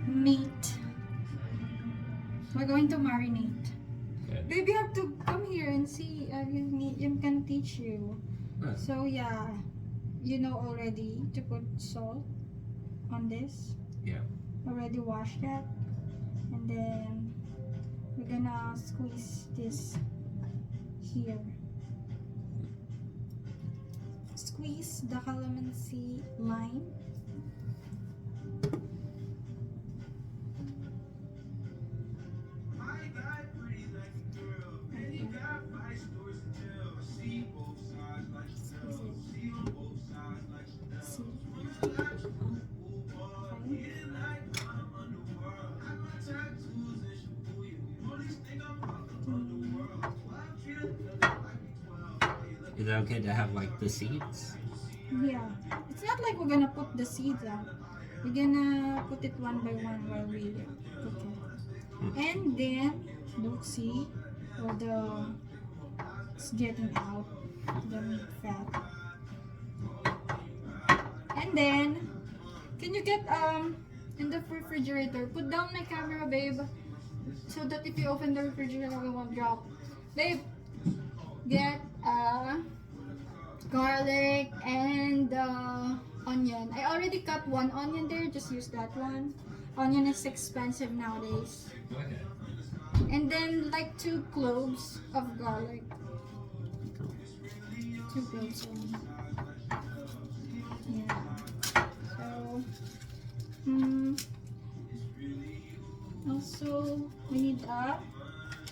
meat. We're going to marinate. Good. Baby, you have to come here and see. I'm gonna teach you. Huh. So yeah, you know already to put salt on this. Yeah. Already washed that, and then we're gonna squeeze this here. Squeeze the calamansi lime. Is it okay to have like the seeds? Yeah, it's not like we're gonna put the seeds out. We're gonna put it one by one while we cook it. And then, don't see all the it's getting out the meat fat. And then, can you get in the refrigerator? Put down my camera, babe, so that if you open the refrigerator, it won't drop. Babe, get garlic and onion. I already cut one onion there. Just use that one. Onion is expensive nowadays. Okay. And then like 2 cloves of garlic. 2 cloves only. Yeah. So, also we need a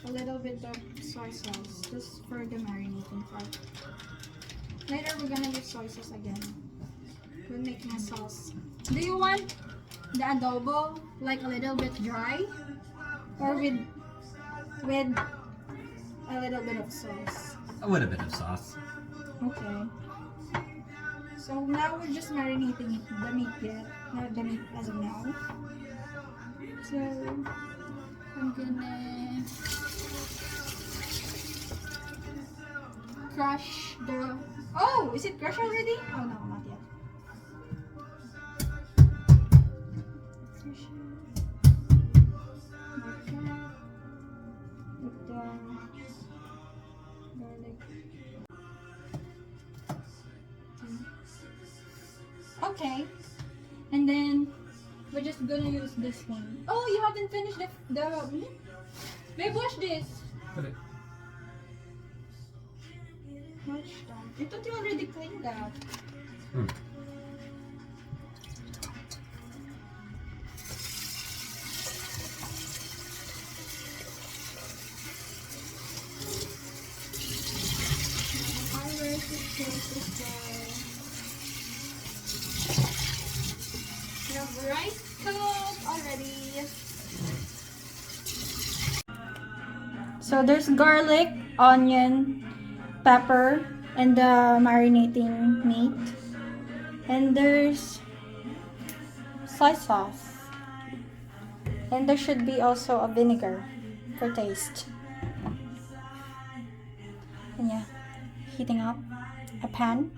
little bit of soy sauce just for the marinating part. Later we're gonna use soy sauce again. We're making a sauce. Do you want the adobo like a little bit dry, or with a little bit of sauce? A little bit of sauce. Okay. So now we're just marinating it, the meat yet, not the meat as of now. So I'm gonna crush the. Oh, is it crushed already? Oh no, not yet. Crush it. Like that. With the garlic. Okay, and then we're just gonna use this one. Oh, you haven't finished the Babe, wash this. Okay. Wash that. I thought you already cleaned that. We have rice cooked already. So there's garlic, onion, pepper, and the marinating meat. And there's soy sauce. And there should be also a vinegar for taste. And yeah, heating up a pan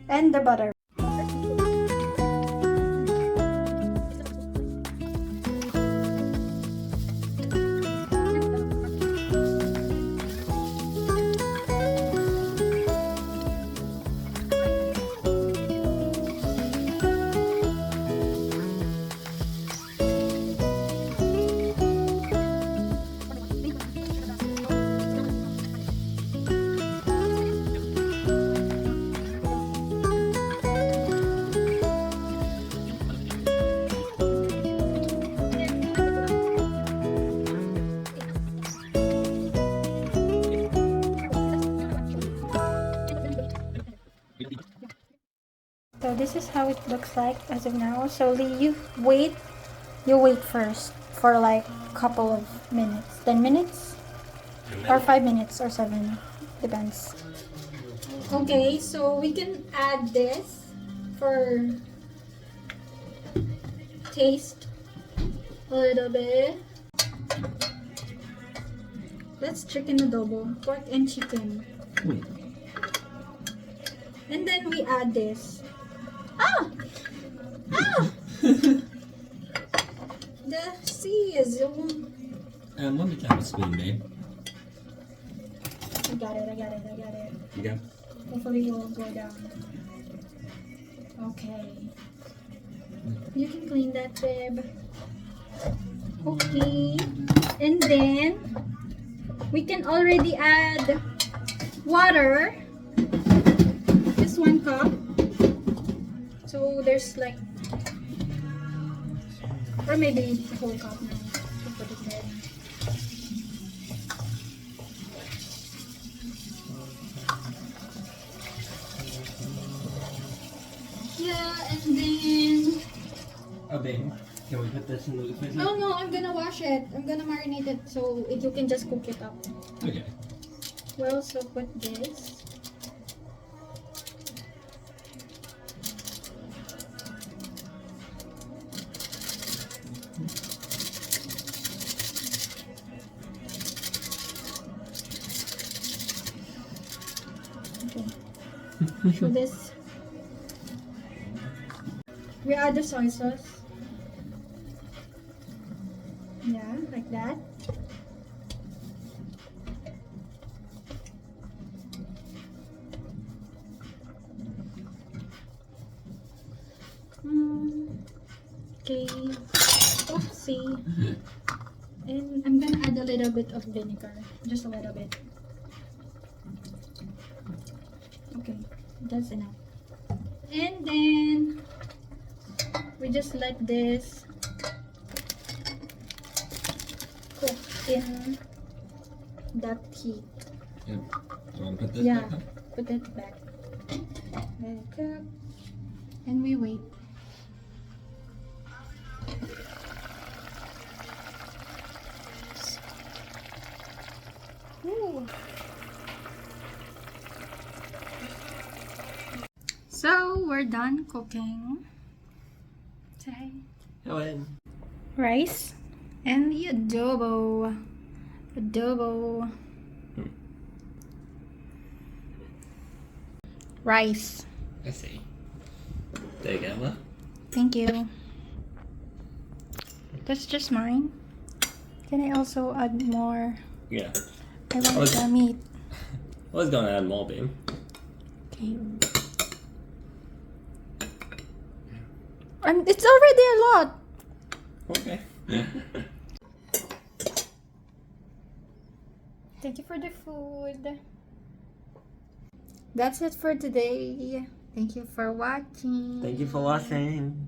and the butter. So this is how it looks like as of now. So you wait first for like couple of minutes, 10 minutes or 5 minutes or 7, depends. Okay, so we can add this for taste a little bit. That's chicken adobo, pork and chicken. And then we add this. Ah! seas. Want me to have a spoon, babe? I got it. You go. Hopefully it will go down. Okay. You can clean that, babe. Okay. And then we can already add water. Just 1 cup. So there's like, or maybe a whole cup now to put it there. Yeah, and then... Oh, babe. Can we put this in the freezer? No, I'm gonna wash it. I'm gonna marinate it so you can just cook it up. Okay. We also put this. Okay. So this, we add the soy sauce. Yeah, like that. Okay. Oopsie. And I'm gonna add a little bit of vinegar. Just a little bit. Okay, that's enough. And then we just let this cook in that heat. Yep. You want to put this Yeah, back on? put it back. Let it cook. And we wait. Ooh. So we're done cooking. Say Go ahead. rice and the adobo. Rice. I see. There you go, Emma. Thank you. That's just mine. Can I also add more? Yeah. I want the meat. I was going to add more, babe. Okay. It's already a lot. Okay. Thank you for the food. That's it for today. Thank you for watching. Thank you for watching.